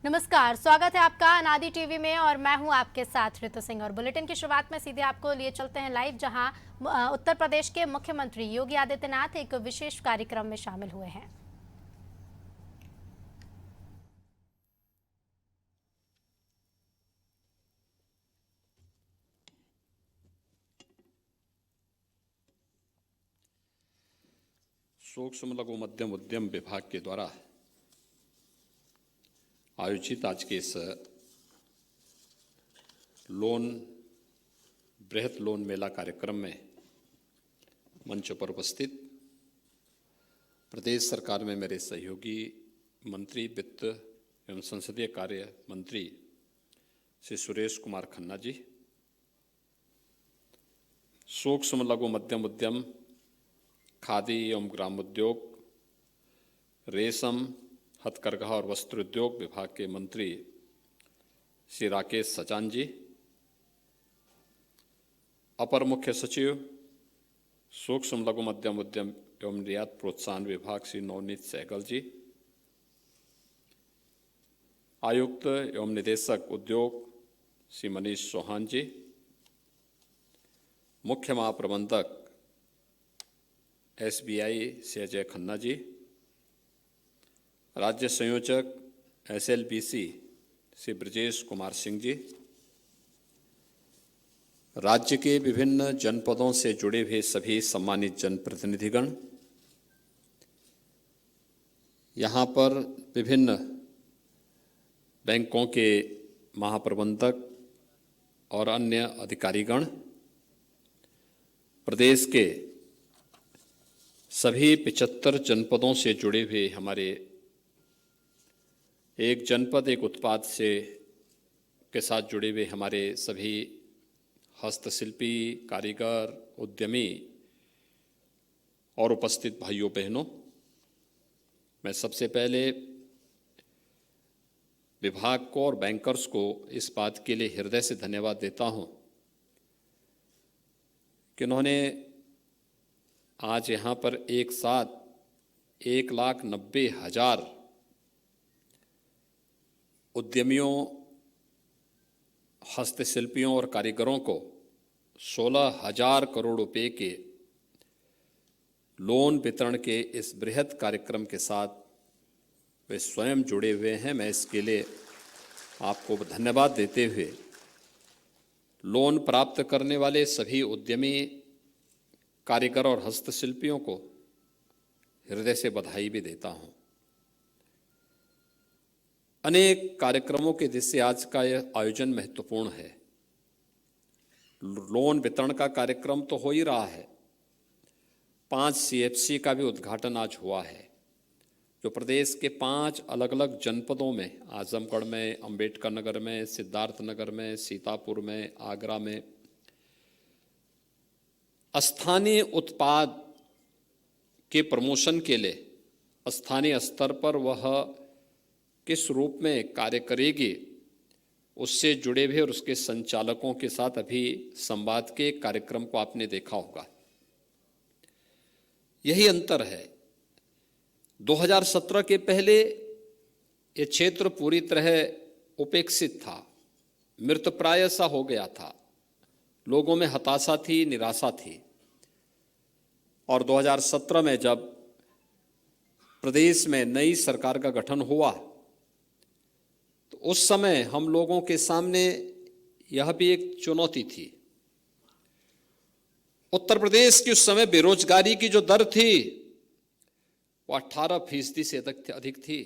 नमस्कार, स्वागत है आपका अनादि टीवी में और मैं हूं आपके साथ ऋतु सिंह। और बुलेटिन की शुरुआत में सीधे आपको लिए चलते हैं लाइव, जहां उत्तर प्रदेश के मुख्यमंत्री योगी आदित्यनाथ एक विशेष कार्यक्रम में शामिल हुए हैं। सूक्ष्म लघु मध्यम उद्यम विभाग के द्वारा आयोजित आज के इस बृहत लोन मेला कार्यक्रम में मंच पर उपस्थित प्रदेश सरकार में मेरे सहयोगी मंत्री वित्त एवं संसदीय कार्य मंत्री श्री सुरेश कुमार खन्ना जी, सूक्ष्म लघु मध्यम उद्यम, खादी एवं ग्रामोद्योग, रेशम, हथकरघा और वस्त्र उद्योग विभाग के मंत्री श्री राकेश सचान जी, अपर मुख्य सचिव सूक्ष्म लघु मध्यम उद्यम एवं निर्यात प्रोत्साहन विभाग श्री नवनीत सहगल जी, आयुक्त एवं निदेशक उद्योग श्री मनीष चौहान जी, मुख्य महाप्रबंधक SBI से अजय खन्ना जी, राज्य संयोजक SLBC श्री ब्रजेश कुमार सिंह जी, राज्य के विभिन्न जनपदों से जुड़े हुए सभी सम्मानित जनप्रतिनिधिगण, यहाँ पर विभिन्न बैंकों के महाप्रबंधक और अन्य अधिकारीगण, प्रदेश के सभी 75 जनपदों से जुड़े हुए हमारे एक जनपद एक उत्पाद से के साथ जुड़े हुए हमारे सभी हस्तशिल्पी, कारीगर, उद्यमी और उपस्थित भाइयों बहनों, मैं सबसे पहले विभाग को और बैंकर्स को इस बात के लिए हृदय से धन्यवाद देता हूं कि उन्होंने आज यहाँ पर एक साथ 1,90,000 उद्यमियों, हस्तशिल्पियों और कारीगरों को 16,000 करोड़ रुपए के लोन वितरण के इस बृहत कार्यक्रम के साथ वे स्वयं जुड़े हुए हैं। मैं इसके लिए आपको धन्यवाद देते हुए लोन प्राप्त करने वाले सभी उद्यमी, कारीगर और हस्तशिल्पियों को हृदय से बधाई भी देता हूं। अनेक कार्यक्रमों के जिससे आज का यह आयोजन महत्वपूर्ण है। लोन वितरण का कार्यक्रम तो हो ही रहा है, 5 CFC का भी उद्घाटन आज हुआ है, जो प्रदेश के 5 अलग अलग जनपदों में, आजमगढ़ में, अंबेडकर नगर में, सिद्धार्थ नगर में, सीतापुर में, आगरा में स्थानीय उत्पाद के प्रमोशन के लिए स्थानीय स्तर पर वह किस रूप में कार्य करेगी, उससे जुड़े हुए और उसके संचालकों के साथ अभी संवाद के कार्यक्रम को आपने देखा होगा। यही अंतर है। 2017 के पहले ये क्षेत्र पूरी तरह उपेक्षित था, मृतप्राय सा हो गया था, लोगों में हताशा थी, निराशा थी। और 2017 में जब प्रदेश में नई सरकार का गठन हुआ तो उस समय हम लोगों के सामने यह भी एक चुनौती थी। उत्तर प्रदेश की उस समय बेरोजगारी की जो दर थी वो 18% से अधिक थी।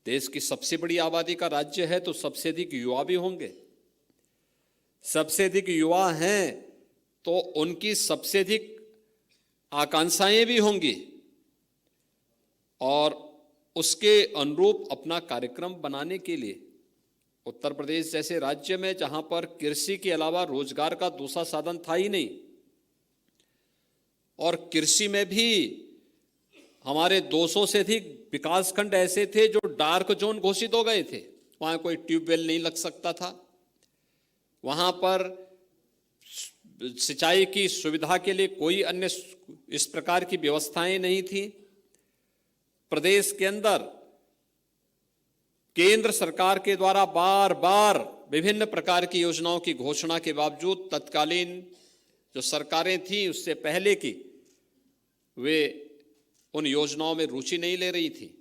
देश की सबसे बड़ी आबादी का राज्य है तो सबसे अधिक युवा भी होंगे। सबसे अधिक युवा हैं तो उनकी सबसे अधिक आकांक्षाएं भी होंगी और उसके अनुरूप अपना कार्यक्रम बनाने के लिए उत्तर प्रदेश जैसे राज्य में, जहां पर कृषि के अलावा रोजगार का दूसरा साधन था ही नहीं, और कृषि में भी हमारे 200 से अधिक विकासखंड ऐसे थे जो डार्क जोन घोषित हो गए थे। वहां कोई ट्यूबवेल नहीं लग सकता था, वहां पर सिंचाई की सुविधा के लिए कोई अन्य इस प्रकार की व्यवस्थाएं नहीं थी। प्रदेश के अंदर केंद्र सरकार के द्वारा बार बार विभिन्न प्रकार की योजनाओं की घोषणा के बावजूद तत्कालीन जो सरकारें थीं उससे पहले की, वे उन योजनाओं में रुचि नहीं ले रही थी।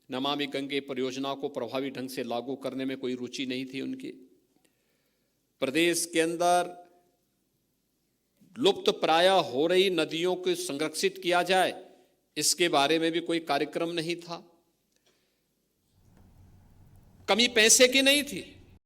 नमामि गंगे परियोजना को प्रभावी ढंग से लागू करने में कोई रुचि नहीं थी उनकी। प्रदेश के अंदर लुप्त प्राय हो रही नदियों को संरक्षित किया जाए, इसके बारे में भी कोई कार्यक्रम नहीं था। कमी पैसे की नहीं थी,